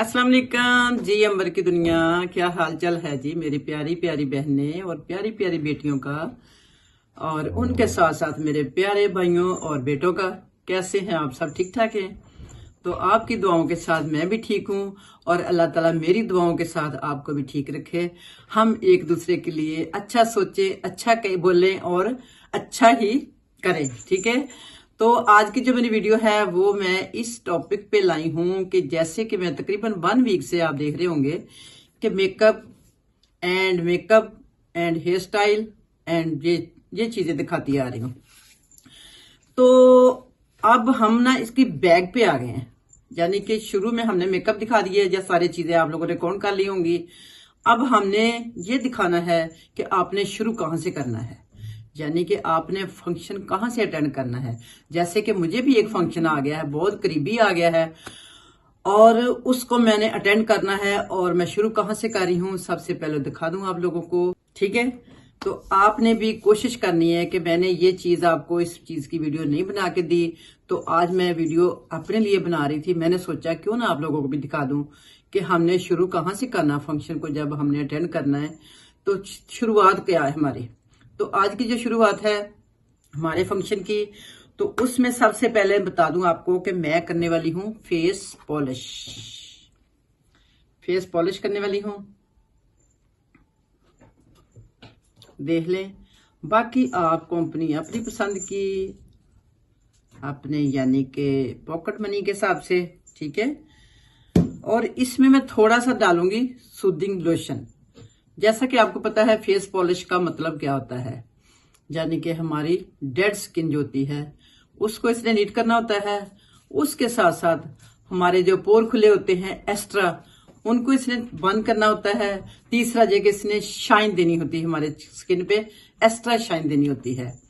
अस्सलाम वालेकुम जी। अंबर की दुनिया, क्या हाल चाल है जी मेरी प्यारी प्यारी बहनें और प्यारी प्यारी बेटियों का, और उनके साथ साथ मेरे प्यारे भाइयों और बेटों का। कैसे हैं आप सब? ठीक ठाक हैं? तो आपकी दुआओं के साथ मैं भी ठीक हूँ और अल्लाह ताला मेरी दुआओं के साथ आपको भी ठीक रखे। हम एक दूसरे के लिए अच्छा सोचे, अच्छा बोलें और अच्छा ही करें, ठीक है। तो आज की जो मेरी वीडियो है वो मैं इस टॉपिक पे लाई हूँ कि जैसे कि मैं तकरीबन 1 वीक से आप देख रहे होंगे कि makeup and hair style and ये चीजें दिखाती आ रही हूँ। तो अब हम ना इसकी बैग पे आ गए हैं, यानी कि शुरू में हमने मेकअप दिखा दिया, या सारी चीजें आप लोगों ने कौन कर ली होंगी। अब हमने ये दिखाना है कि आपने शुरू कहाँ से करना है, यानी कि आपने फंक्शन कहाँ से अटेंड करना है। जैसे कि मुझे भी एक फंक्शन आ गया है, बहुत करीबी आ गया है, और उसको मैंने अटेंड करना है। और मैं शुरू कहाँ से कर रही हूँ सबसे पहले दिखा दूं आप लोगों को, ठीक है। तो आपने भी कोशिश करनी है कि मैंने ये चीज आपको इस चीज की वीडियो नहीं बना के दी, तो आज मैं वीडियो अपने लिए बना रही थी। मैंने सोचा क्यों ना आप लोगों को भी दिखा दूं कि हमने शुरू कहाँ से करना फंक्शन को, जब हमने अटेंड करना है तो शुरुआत क्या है हमारी। तो आज की जो शुरुआत है हमारे फंक्शन की, तो उसमें सबसे पहले बता दूं आपको कि मैं करने वाली हूं फेस पॉलिश करने वाली हूं, देख लें। बाकी आप कंपनी अपनी पसंद की, अपने यानी कि पॉकेट मनी के हिसाब से, ठीक है। और इसमें मैं थोड़ा सा डालूंगी सूदिंग लोशन। जैसा कि आपको पता है फेस पॉलिश का मतलब क्या होता है, यानी कि हमारी डेड स्किन जो होती है उसको इसने नीट करना होता है। उसके साथ साथ हमारे जो पोर खुले होते हैं एक्स्ट्रा, उनको इसने बंद करना होता है। तीसरा जगह इसने शाइन देनी होती है, हमारे स्किन पे एक्स्ट्रा शाइन देनी होती है।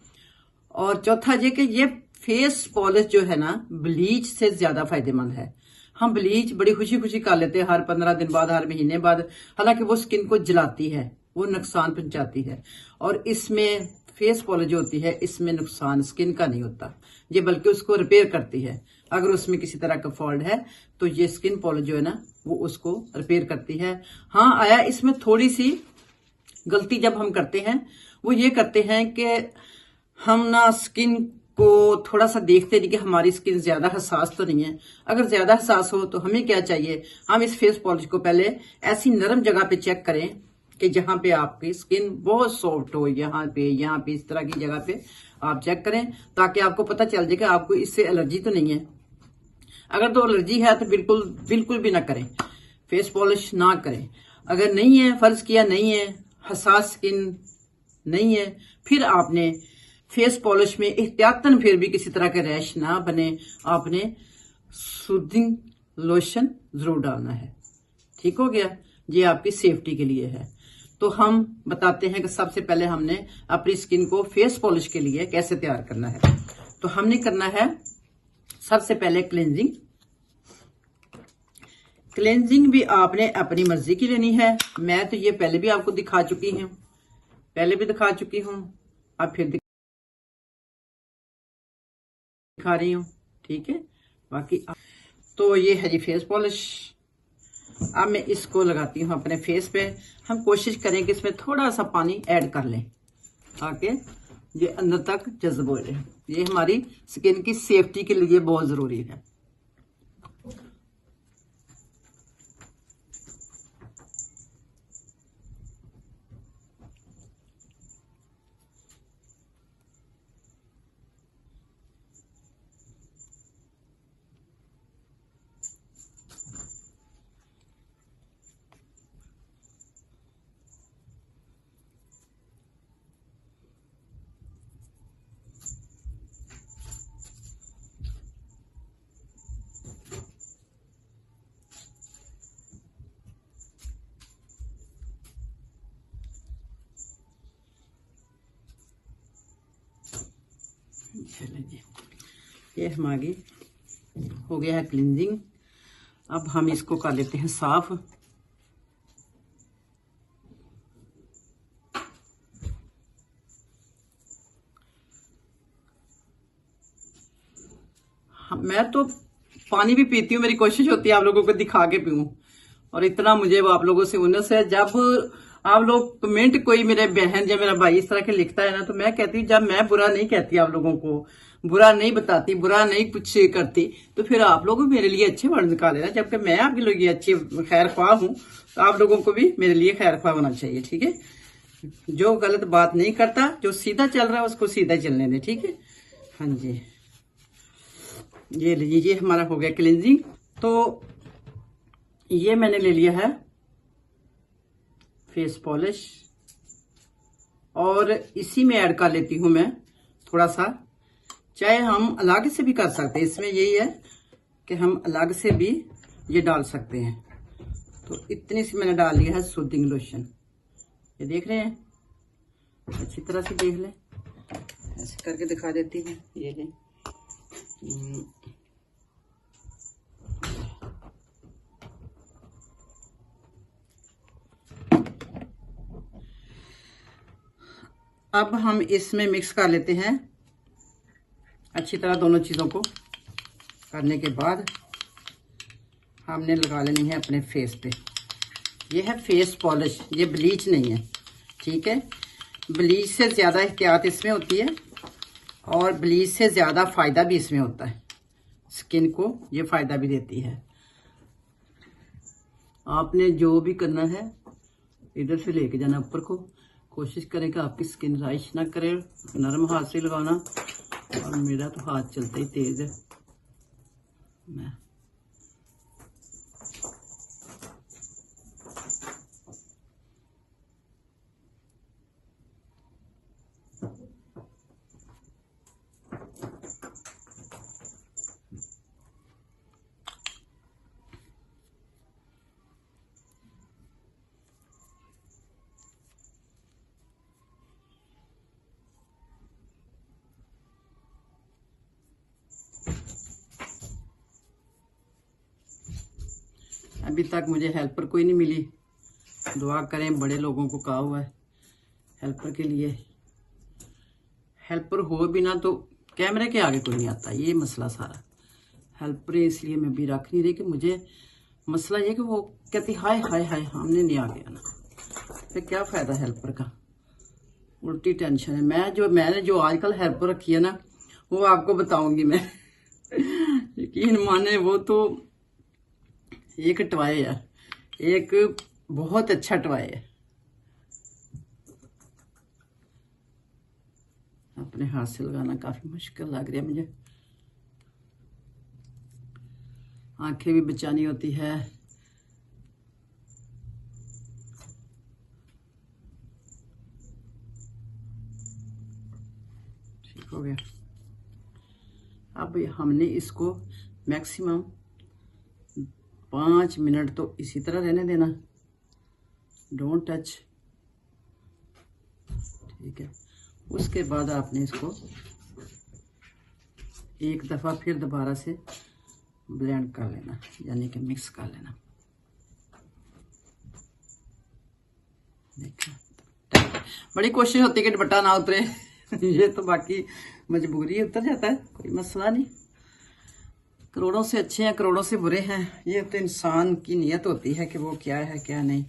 और चौथा ये कि ये फेस पॉलिश जो है ना ब्लीच से ज्यादा फायदेमंद है। हम ब्लीच बड़ी खुशी खुशी कर लेते हैं हर 15 दिन बाद, हर महीने बाद, हालांकि वो स्किन को जलाती है, वो नुकसान पहुंचाती है। और इसमें फेस पॉलिश जो होती है इसमें नुकसान स्किन का नहीं होता, ये बल्कि उसको रिपेयर करती है। अगर उसमें किसी तरह का फॉल्ट है तो ये स्किन पॉलिश जो है ना वो उसको रिपेयर करती है। हाँ, आया इसमें थोड़ी सी गलती जब हम करते हैं, वो ये करते हैं कि हम ना स्किन को थोड़ा सा देखते नहीं कि हमारी स्किन ज्यादा हसास तो नहीं है। अगर ज्यादा हसास हो तो हमें क्या चाहिए, हम इस फेस पॉलिश को पहले ऐसी नरम जगह पे चेक करें कि जहां पे आपकी स्किन बहुत सॉफ्ट हो, यहाँ पे इस तरह की जगह पे आप चेक करें, ताकि आपको पता चल जाए कि आपको इससे एलर्जी तो नहीं है। अगर तो एलर्जी है तो बिल्कुल बिल्कुल भी ना करें, फेस पॉलिश ना करें। अगर नहीं है, फर्ज किया नहीं है, हसास स्किन नहीं है, फिर आपने फेस पॉलिश में एहतियातन फिर भी किसी तरह के रैश ना बने, आपने सूदिंग लोशन जरूर डालना है। ठीक हो गया, ये आपकी सेफ्टी के लिए है। तो हम बताते हैं कि सबसे पहले हमने अपनी स्किन को फेस पॉलिश के लिए कैसे तैयार करना है। तो हमने करना है सबसे पहले क्लेंजिंग भी आपने अपनी मर्जी की लेनी है। मैं तो ये पहले भी आपको दिखा चुकी हूँ, अब फिर दिखा रही हूँ, ठीक है। बाकी तो ये है जी फेस पॉलिश। अब मैं इसको लगाती हूँ अपने फेस पे। हम कोशिश करें कि इसमें थोड़ा सा पानी ऐड कर लें ताकि ये अंदर तक जज्ब हो जाए। ये हमारी स्किन की सेफ्टी के लिए बहुत जरूरी है। चलिए जी, ये हमारी हो गया है क्लींजिंग। अब हम इसको कर लेते हैं साफ। मैं तो पानी भी पीती हूँ, मेरी कोशिश होती है आप लोगों को दिखा के पीऊं, और इतना मुझे वो आप लोगों से उन्नस है। जब आप लोग कमेंट कोई मेरे बहन या मेरा भाई इस तरह के लिखता है ना, तो मैं कहती हूँ, जब मैं बुरा नहीं कहती आप लोगों को, बुरा नहीं बताती, बुरा नहीं कुछ करती, तो फिर आप लोग भी मेरे लिए अच्छे वर्ड निकाले ना। जबकि मैं आपके लिए अच्छी खैर ख्वाह हूँ, तो आप लोगों को भी मेरे लिए खैर ख्वाह होना चाहिए, ठीक है। जो गलत बात नहीं करता, जो सीधा चल रहा है उसको सीधा चलने दे, ठीक है। हाँ जी, ये लीजिए हमारा हो गया क्लींजिंग। तो ये मैंने ले लिया है फेस पॉलिश, और इसी में ऐड कर लेती हूं मैं थोड़ा सा, चाहे हम अलग से भी कर सकते हैं, इसमें यही है कि हम अलग से भी ये डाल सकते हैं। तो इतनी सी मैंने डाल लिया है सूदिंग लोशन, ये देख रहे हैं, अच्छी तरह से देख लें, ऐसे करके दिखा देती हूँ, ये लें। अब हम इसमें मिक्स कर लेते हैं अच्छी तरह। दोनों चीज़ों को करने के बाद हमने लगा लेनी है अपने फेस पे। ये है फेस पॉलिश, ये ब्लीच नहीं है, ठीक है। ब्लीच से ज़्यादा एहतियात इसमें होती है, और ब्लीच से ज़्यादा फ़ायदा भी इसमें होता है, स्किन को ये फ़ायदा भी देती है। आपने जो भी करना है इधर से लेके जाना ऊपर को, कोशिश करें कि आपकी स्किन राइश ना करे, नरम हाथ से लगाना। और मेरा तो हाथ चलता ही तेज है, मैं अभी तक मुझे हेल्पर कोई नहीं मिली। दुआ करें, बड़े लोगों को कहा हुआ है हेल्पर के लिए। हेल्पर हो भी ना तो कैमरे के आगे कोई नहीं आता, ये मसला सारा। हेल्पर इसलिए मैं भी रख नहीं रही कि मुझे मसला ये कि वो कहती हाय हाय हाय हमने नहीं आ गया ना, फिर क्या फ़ायदा हेल्पर का, उल्टी टेंशन है। मैंने जो आजकल हेल्पर रखी है ना, वो आपको बताऊंगी मैं। यकीन माने, वो तो एक टॉय है, एक बहुत अच्छा टॉय है। अपने हाथ से लगाना काफी मुश्किल लग रहा है मुझे, आंखें भी बचानी होती है। ठीक हो गया। अब हमने इसको मैक्सिमम 5 मिनट तो इसी तरह रहने देना, डोंट टच, ठीक है। उसके बाद आपने इसको एक दफ़ा फिर दोबारा से ब्लेंड कर लेना, यानी कि मिक्स कर लेना। देखिए, बड़ी कोशिश होती है कि दुपट्टा ना उतरे। ये तो बाकी मजबूरी उतर जाता है, कोई मसला नहीं। करोड़ों से अच्छे हैं, करोड़ों से बुरे हैं, ये तो इंसान की नीयत होती है कि वो क्या है क्या नहीं।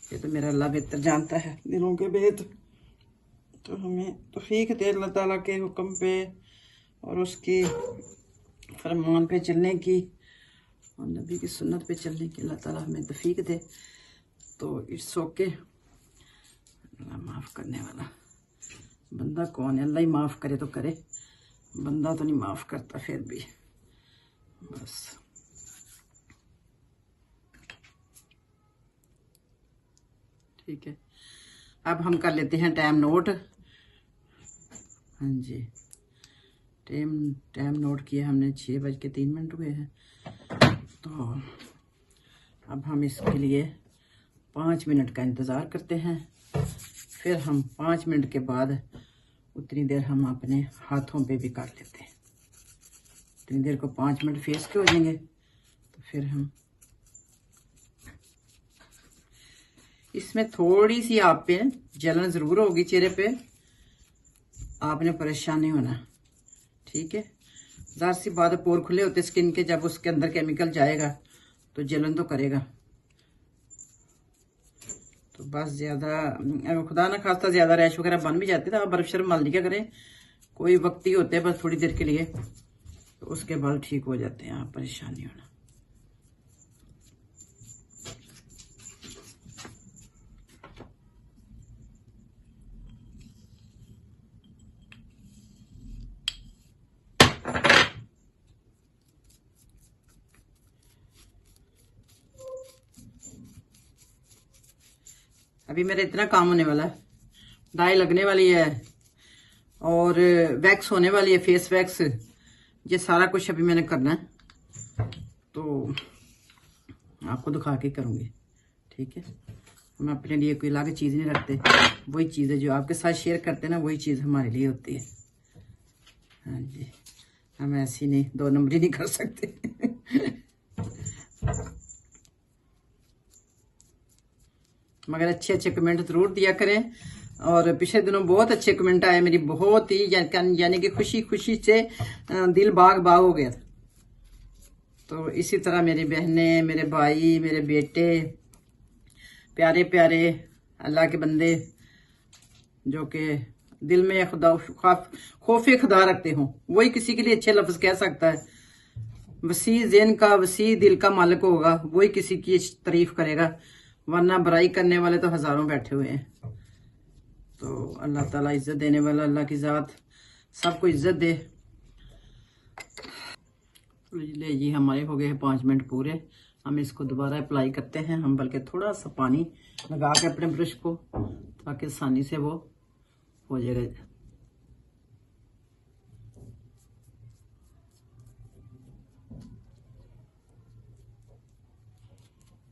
ये तो मेरा अल्लाह बेहतर जानता है दिलों के भेद। तो हमें तौफीक दे अल्लाह ताला के हुक्म पे और उसकी फरमान पे चलने की, और नबी की सुन्नत पे चलने की अल्लाह ताला हमें तौफीक दे। तो इट्स ओके, अल्लाह माफ़ करने वाला। बंदा कौन है, अल्लाह ही माफ़ करे तो करे, बंदा तो नहीं माफ़ करता फिर भी। बस ठीक है, अब हम कर लेते हैं टाइम नोट। हाँ जी, टाइम नोट किया हमने, 6:03 हुए हैं। तो अब हम इसके लिए 5 मिनट का इंतज़ार करते हैं, फिर हम 5 मिनट के बाद उतनी देर हम अपने हाथों पे भी कर लेते हैं। उतनी देर को 5 मिनट फेस के हो जाएंगे, तो फिर हम इसमें थोड़ी सी आप पे जलन ज़रूर होगी चेहरे पे, आपने परेशान नहीं होना, ठीक है। ज़ाहिर सी बात है, पोर खुले होते स्किन के, जब उसके अंदर केमिकल जाएगा तो जलन तो करेगा, तो बस ज़्यादा खुदा ना खास्ता ज़्यादा रैश वगैरह बन भी जाते थे, आप बर्फ शर्फ मल लिया करें, कोई वक्त ही होते हैं बस थोड़ी देर के लिए, तो उसके बाल ठीक हो जाते हैं, आप परेशान नहीं होना। अभी मेरा इतना काम होने वाला है, डाई लगने वाली है और वैक्स होने वाली है, फेस वैक्स, ये सारा कुछ अभी मैंने करना है, तो आपको दिखा के करूँगी, ठीक है। हम अपने लिए कोई अलग चीज़ नहीं रखते, वही चीज़ें जो आपके साथ शेयर करते हैं ना, वही चीज़ हमारे लिए होती है। हाँ जी, हम ऐसी नहीं दो नंबरी नहीं कर सकते। मगर अच्छे अच्छे कमेंट ज़रूर दिया करें, और पिछले दिनों बहुत अच्छे कमेंट आए, मेरी बहुत ही यानी कि खुशी खुशी से दिल बाग बाग हो गया था। तो इसी तरह मेरी बहनें, मेरे भाई, मेरे बेटे, प्यारे प्यारे अल्लाह के बंदे जो कि दिल में खुदा खौफ खुदा रखते हों, वही किसी के लिए अच्छे लफ्ज़ कह सकता है। वसी ज़हन का, वसी दिल का मालिक होगा, वही किसी की तारीफ करेगा, वरना बुराई करने वाले तो हज़ारों बैठे हुए हैं। तो अल्लाह ताला इज़्ज़त देने वाला, अल्लाह की ज़ात सबको इज़्ज़त दे। ले जी, हमारे हो गए 5 मिनट पूरे, हम इसको दोबारा अप्लाई करते हैं। हम बल्कि थोड़ा सा पानी लगा के अपने ब्रश को, ताकि आसानी से वो हो जाएगा।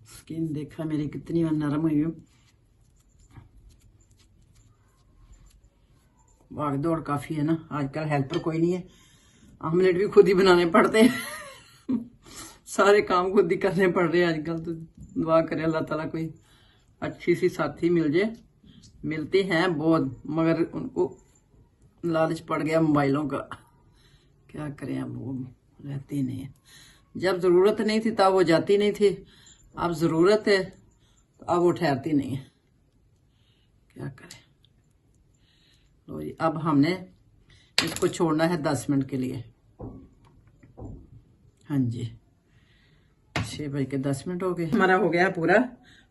स्किन देखा मेरी कितनी नरम हुई है। भाग दौड़ काफ़ी है ना आजकल, हेल्पर कोई नहीं है, ऑमलेट भी खुद ही बनाने पड़ते हैं। सारे काम खुद ही करने पड़ रहे हैं आजकल। तो दुआ करें अल्लाह ताला कोई अच्छी सी साथी मिल जाए, मिलती हैं बहुत, मगर उनको लालच पड़ गया मोबाइलों का, क्या करें, अब वो रहती नहीं है। जब ज़रूरत नहीं थी तब वो जाती नहीं थी, अब ज़रूरत है तो अब वो ठहरती नहीं है, क्या करें। लो जी, अब हमने इसको छोड़ना है 10 मिनट के लिए। हाँ जी, 6 बज के 10 मिनट हो गए, हमारा हो गया पूरा।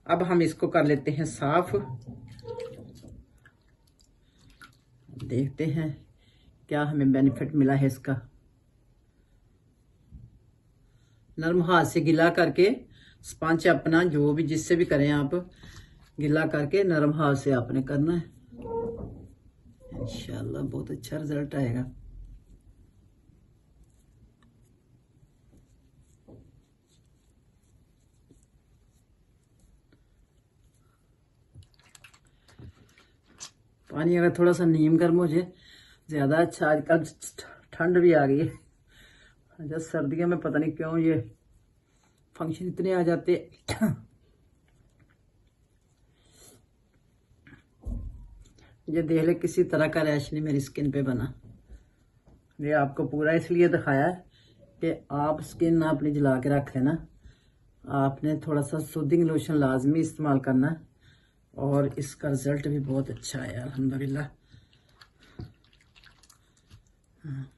अब हम इसको कर लेते हैं साफ, देखते हैं क्या हमें बेनिफिट मिला है इसका। नरम हाथ से गिला करके, स्पंज अपना जो भी जिससे भी करें आप, गिला करके नरम हाथ से आपने करना है, इंशाल्लाह बहुत अच्छा रिजल्ट आएगा। पानी अगर थोड़ा सा नीम गर्म हो जाए ज़्यादा अच्छा। आजकल ठंड भी आ गई है, जब सर्दियों में पता नहीं क्यों ये फंक्शन इतने आ जाते। ये देख ले, किसी तरह का रैश नहीं मेरी स्किन पे बना। ये आपको पूरा इसलिए दिखाया है कि आप स्किन ना अपनी जला के रख लेना, आपने थोड़ा सा सूदिंग लोशन लाजमी इस्तेमाल करना है, और इसका रिजल्ट भी बहुत अच्छा है अल्हम्दुलिल्लाह। हाँ।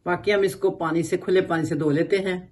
बाकी हम इसको पानी से, खुले पानी से धो लेते हैं।